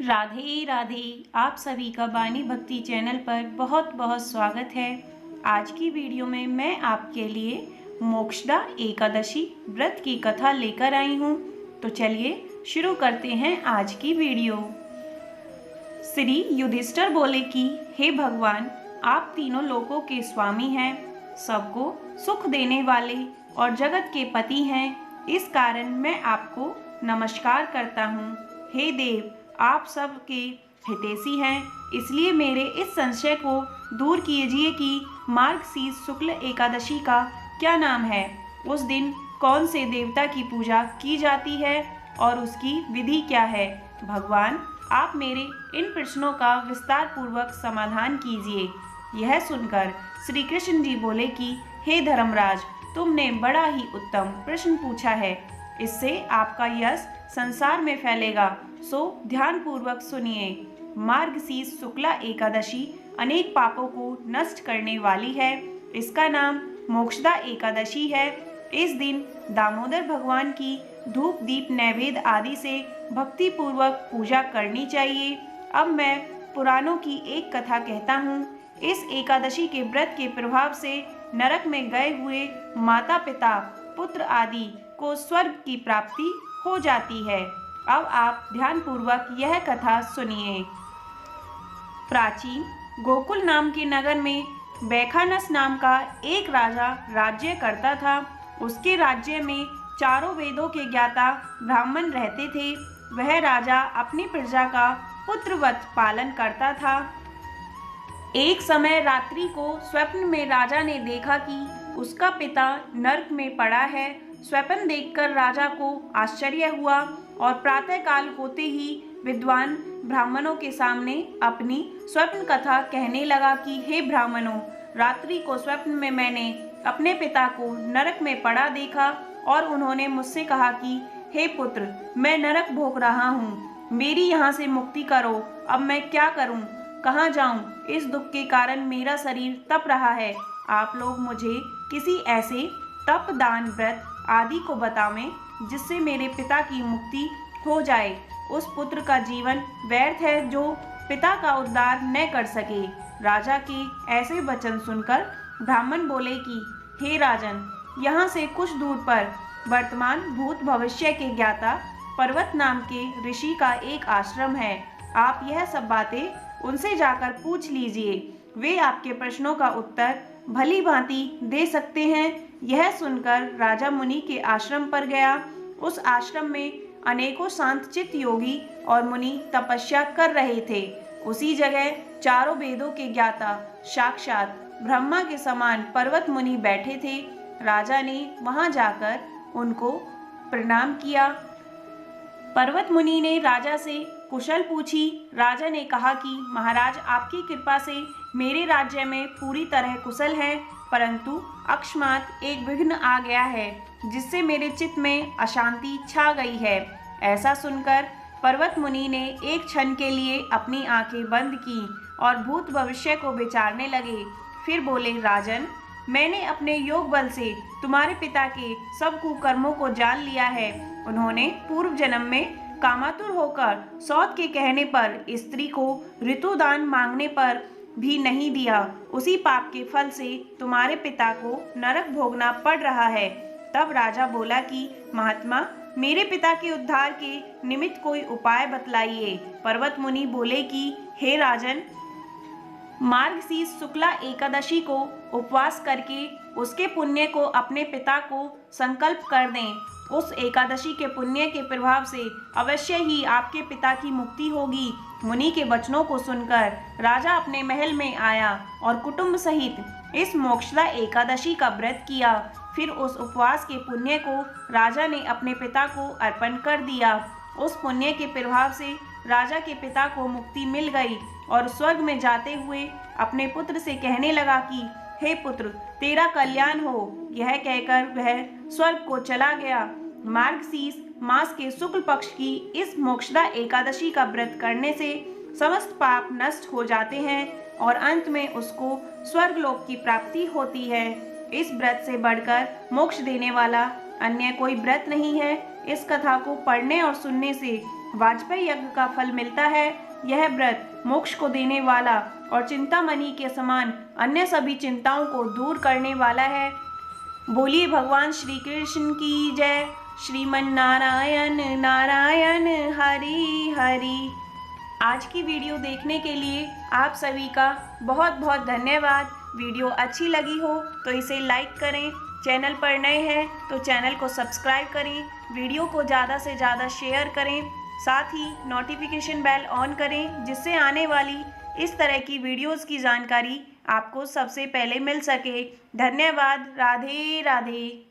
राधे राधे। आप सभी का बानी भक्ति चैनल पर बहुत बहुत स्वागत है। आज की वीडियो में मैं आपके लिए मोक्षदा एकादशी व्रत की कथा लेकर आई हूँ। तो चलिए शुरू करते हैं आज की वीडियो। श्री युधिष्ठिर बोले कि हे भगवान, आप तीनों लोकों के स्वामी हैं, सबको सुख देने वाले और जगत के पति हैं। इस कारण मैं आपको नमस्कार करता हूँ। हे देव, आप सबके हितैषी हैं, इसलिए मेरे इस संशय को दूर कीजिए कि मार्गशीर्ष शुक्ल एकादशी का क्या नाम है, उस दिन कौन से देवता की पूजा की जाती है और उसकी विधि क्या है। भगवान, आप मेरे इन प्रश्नों का विस्तार पूर्वक समाधान कीजिए। यह सुनकर श्री कृष्ण जी बोले कि हे धर्मराज, तुमने बड़ा ही उत्तम प्रश्न पूछा है। इससे आपका यश संसार में फैलेगा, सो ध्यान पूर्वक सुनिए। मार्गशीर्ष शुक्ला एकादशी अनेक पापों को नष्ट करने वाली है। इसका नाम मोक्षदा एकादशी है। इस दिन दामोदर भगवान की धूप दीप नैवेद्य आदि से भक्ति पूर्वक पूजा करनी चाहिए। अब मैं पुराणों की एक कथा कहता हूँ। इस एकादशी के व्रत के प्रभाव से नरक में गए हुए माता पिता पुत्र आदि को स्वर्ग की प्राप्ति हो जाती है। अब आप ध्यान पूर्वक यह कथा सुनिए। प्राचीन गोकुल नाम के नगर में बैखानस नाम का एक राजा राज्य करता था। उसके राज्य में चारों वेदों के ज्ञाता ब्राह्मण रहते थे। वह राजा अपनी प्रजा का पुत्रवत पालन करता था। एक समय रात्रि को स्वप्न में राजा ने देखा कि उसका पिता नरक में पड़ा है। स्वप्न देखकर राजा को आश्चर्य हुआ और प्रातःकाल होते ही विद्वान ब्राह्मणों के सामने अपनी स्वप्न कथा कहने लगा कि हे ब्राह्मणों, रात्रि को स्वप्न में मैंने अपने पिता को नरक में पड़ा देखा और उन्होंने मुझसे कहा कि हे पुत्र, मैं नरक भोग रहा हूँ, मेरी यहाँ से मुक्ति करो। अब मैं क्या करूँ, कहाँ जाऊँ? इस दुख के कारण मेरा शरीर तप रहा है। आप लोग मुझे किसी ऐसे तप दान व्रत आदि को बतावें जिससे मेरे पिता की मुक्ति हो जाए। उस पुत्र का जीवन व्यर्थ है जो पिता का उद्धार न कर सके। राजा के ऐसे वचन सुनकर ब्राह्मण बोले कि हे राजन, यहाँ से कुछ दूर पर वर्तमान भूत भविष्य के ज्ञाता पर्वत नाम के ऋषि का एक आश्रम है। आप यह सब बातें उनसे जाकर पूछ लीजिए, वे आपके प्रश्नों का उत्तर भली भांति दे सकते हैं। यह सुनकर राजा मुनि के आश्रम पर गया। उस आश्रम में अनेकों शांतचित्त योगी और मुनि तपस्या कर रहे थे। उसी जगह चारों वेदों के ज्ञाता साक्षात ब्रह्मा के समान पर्वत मुनि बैठे थे। राजा ने वहां जाकर उनको प्रणाम किया। पर्वत मुनि ने राजा से कुशल पूछी। राजा ने कहा कि महाराज, आपकी कृपा से मेरे राज्य में पूरी तरह कुशल है, परंतु अकस्मात एक विघ्न आ गया है जिससे मेरे चित्त में अशांति छा गई है। ऐसा सुनकर पर्वत मुनि ने एक क्षण के लिए अपनी आंखें बंद की और भूत भविष्य को विचारने लगे। फिर बोले, राजन, मैंने अपने योग बल से तुम्हारे पिता के सब कुकर्मों को जान लिया है। उन्होंने पूर्व जन्म में कामातुर होकर सौत के कहने पर स्त्री को ऋतुदान मांगने पर भी नहीं दिया। उसी पाप के फल से तुम्हारे पिता को नरक भोगना पड़ रहा है। तब राजा बोला कि महात्मा, मेरे पिता के उद्धार के निमित्त कोई उपाय बतलाइए। पर्वत मुनि बोले कि हे राजन, मार्गशीर्ष शुक्ला एकादशी को उपवास करके उसके पुण्य को अपने पिता को संकल्प कर दें। उस एकादशी के पुण्य के प्रभाव से अवश्य ही आपके पिता की मुक्ति होगी। मुनि के वचनों को सुनकर राजा अपने महल में आया और कुटुंब सहित इस मोक्षदा एकादशी का व्रत किया। फिर उस उपवास के पुण्य को राजा ने अपने पिता को अर्पण कर दिया। उस पुण्य के प्रभाव से राजा के पिता को मुक्ति मिल गई और स्वर्ग में जाते हुए अपने पुत्र से कहने लगा कि हे पुत्र, तेरा कल्याण हो। यह कहकर वह स्वर्ग को चला गया। मार्गशीर्ष मास के शुक्ल पक्ष की इस मोक्षदा एकादशी का व्रत करने से समस्त पाप नष्ट हो जाते हैं और अंत में उसको स्वर्गलोक की प्राप्ति होती है। इस व्रत से बढ़कर मोक्ष देने वाला अन्य कोई व्रत नहीं है। इस कथा को पढ़ने और सुनने से वाजपेयी यज्ञ का फल मिलता है। यह व्रत मोक्ष को देने वाला और चिंतामणि के समान अन्य सभी चिंताओं को दूर करने वाला है। बोलिए भगवान श्री कृष्ण की जय। श्रीमन नारायण नारायण हरि हरि। आज की वीडियो देखने के लिए आप सभी का बहुत बहुत धन्यवाद। वीडियो अच्छी लगी हो तो इसे लाइक करें, चैनल पर नए हैं तो चैनल को सब्सक्राइब करें, वीडियो को ज़्यादा से ज़्यादा शेयर करें, साथ ही नोटिफिकेशन बेल ऑन करें जिससे आने वाली इस तरह की वीडियोस की जानकारी आपको सबसे पहले मिल सके। धन्यवाद। राधे राधे।